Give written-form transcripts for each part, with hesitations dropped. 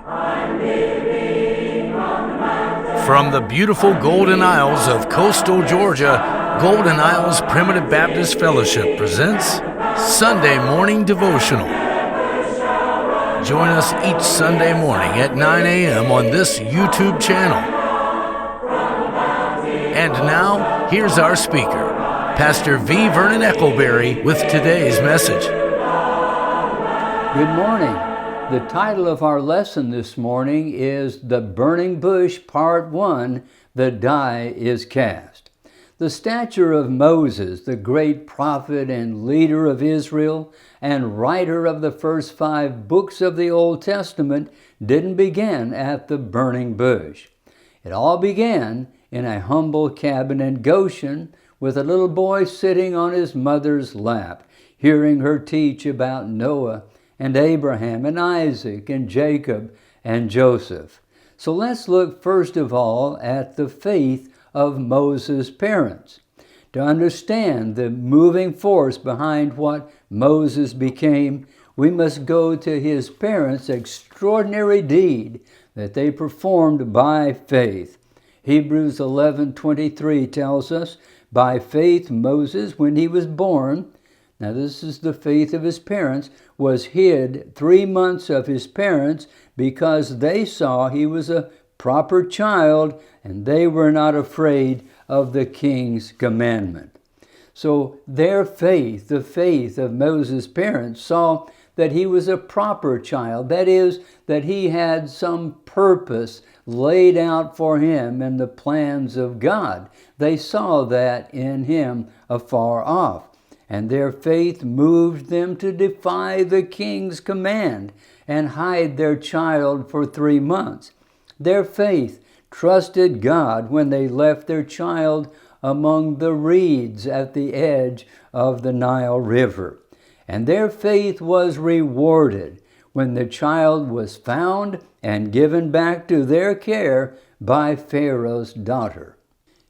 From the beautiful Golden Isles of coastal Georgia, Golden Isles Primitive Baptist Fellowship presents Sunday Morning Devotional. Join us each Sunday morning at 9 a.m. on this YouTube channel. And now, here's our speaker, Pastor V. Vernon Eccleberry, with today's message. Good morning. The title of our lesson this morning is The Burning Bush, Part 1, The Die is Cast. The stature of Moses, the great prophet and leader of Israel and writer of the first 5 books of the Old Testament, didn't begin at the burning bush. It all began in a humble cabin in Goshen with a little boy sitting on his mother's lap, hearing her teach about Noah and Abraham and Isaac and Jacob and Joseph. So let's look first of all at the faith of Moses' parents. To understand the moving force behind what Moses became, we must go to his parents' extraordinary deed that they performed by faith. Hebrews 11:23 tells us, by faith Moses, when he was born, now this is the faith of his parents, was hid 3 months of his parents because they saw he was a proper child and they were not afraid of the king's commandment. So their faith, the faith of Moses' parents, saw that he was a proper child. That is, that he had some purpose laid out for him in the plans of God. They saw that in him afar off. And their faith moved them to defy the king's command and hide their child for 3 months. Their faith trusted God when they left their child among the reeds at the edge of the Nile River. And their faith was rewarded when the child was found and given back to their care by Pharaoh's daughter.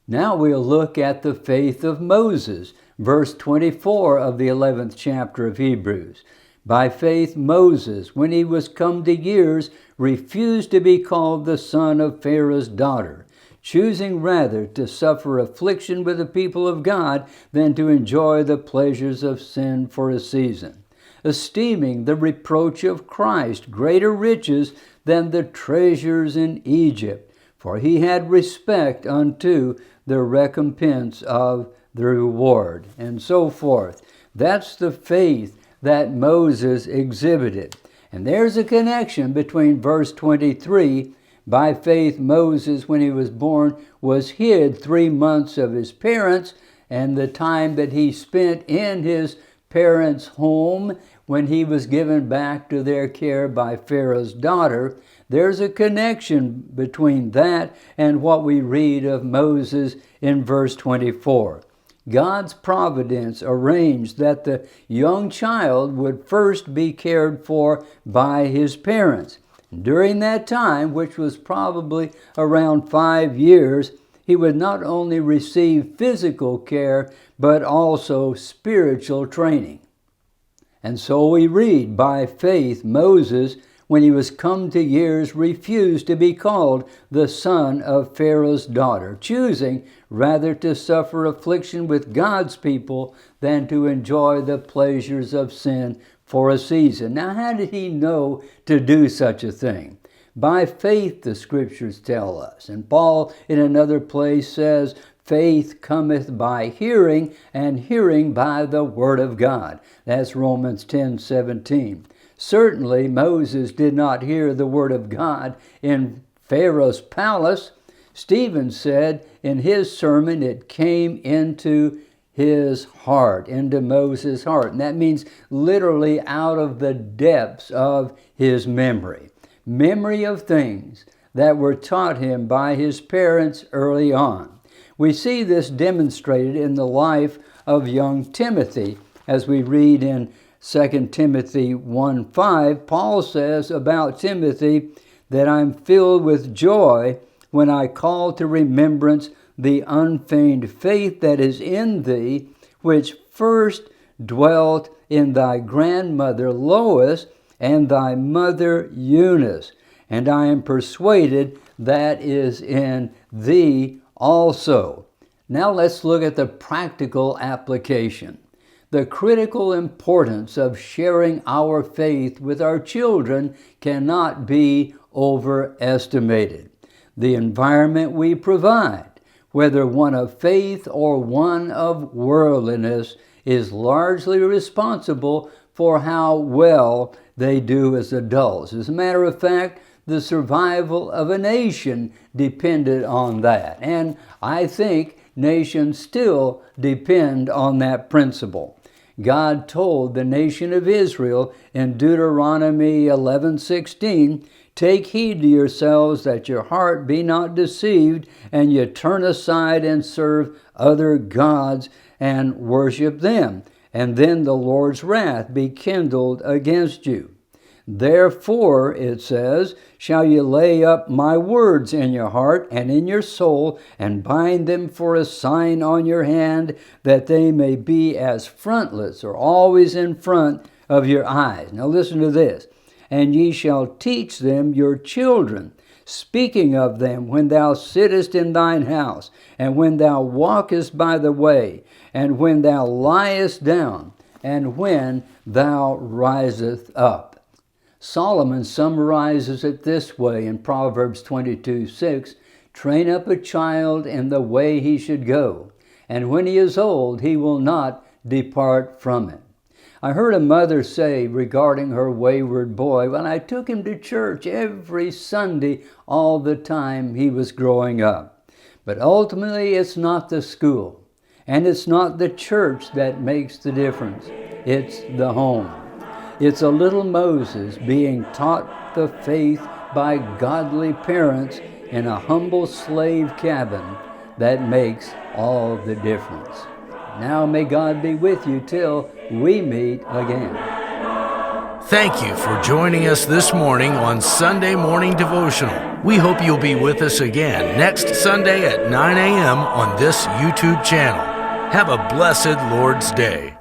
Now we'll look at the faith of Moses, verse 24 of the 11th chapter of Hebrews. By faith Moses, when he was come to years, refused to be called the son of Pharaoh's daughter, choosing rather to suffer affliction with the people of God than to enjoy the pleasures of sin for a season, esteeming the reproach of Christ greater riches than the treasures in Egypt, for he had respect unto the recompense of the reward, and so forth. That's the faith that Moses exhibited. And there's a connection between verse 23, by faith Moses, when he was born, was hid 3 months of his parents, and the time that he spent in his parents' home when he was given back to their care by Pharaoh's daughter. There's a connection between that and what we read of Moses in verse 24. God's providence arranged that the young child would first be cared for by his parents. During that time, which was probably around 5 years, he would not only receive physical care, but also spiritual training. And so we read, by faith Moses, when he was come to years, refused to be called the son of Pharaoh's daughter, choosing rather to suffer affliction with God's people than to enjoy the pleasures of sin for a season. Now, how did he know to do such a thing? By faith, the scriptures tell us. And Paul, in another place, says, faith cometh by hearing, and hearing by the word of God. That's Romans 10:17. Certainly, Moses did not hear the word of God in Pharaoh's palace. Stephen said in his sermon, it came into his heart, into Moses' heart. And that means literally out of the depths of his memory. Memory of things that were taught him by his parents early on. We see this demonstrated in the life of young Timothy, as we read in 2 Timothy 1:5, Paul says about Timothy that I'm filled with joy when I call to remembrance the unfeigned faith that is in thee, which first dwelt in thy grandmother Lois and thy mother Eunice. and I am persuaded that is in thee also. Now let's look at the practical application. The critical importance of sharing our faith with our children cannot be overestimated. The environment we provide, whether one of faith or one of worldliness, is largely responsible for how well they do as adults. As a matter of fact, the survival of a nation depended on that. And I think nations still depend on that principle. God told the nation of Israel in Deuteronomy 11:16, "Take heed to yourselves that your heart be not deceived, and you turn aside and serve other gods and worship them, and then the Lord's wrath be kindled against you. Therefore," it says, "shall you lay up my words in your heart and in your soul, and bind them for a sign on your hand, that they may be as frontlets," or always in front of your eyes. Now listen to this. "And ye shall teach them your children, speaking of them when thou sittest in thine house, and when thou walkest by the way, and when thou liest down, and when thou risest up." Solomon summarizes it this way in Proverbs 22:6, "Train up a child in the way he should go, and when he is old, he will not depart from it." I heard a mother say regarding her wayward boy, "Well, I took him to church every Sunday all the time he was growing up." But ultimately, it's not the school, and it's not the church that makes the difference. It's the home. It's a little Moses being taught the faith by godly parents in a humble slave cabin that makes all the difference. Now may God be with you till we meet again. Thank you for joining us this morning on Sunday Morning Devotional. We hope you'll be with us again next Sunday at 9 a.m. on this YouTube channel. Have a blessed Lord's Day.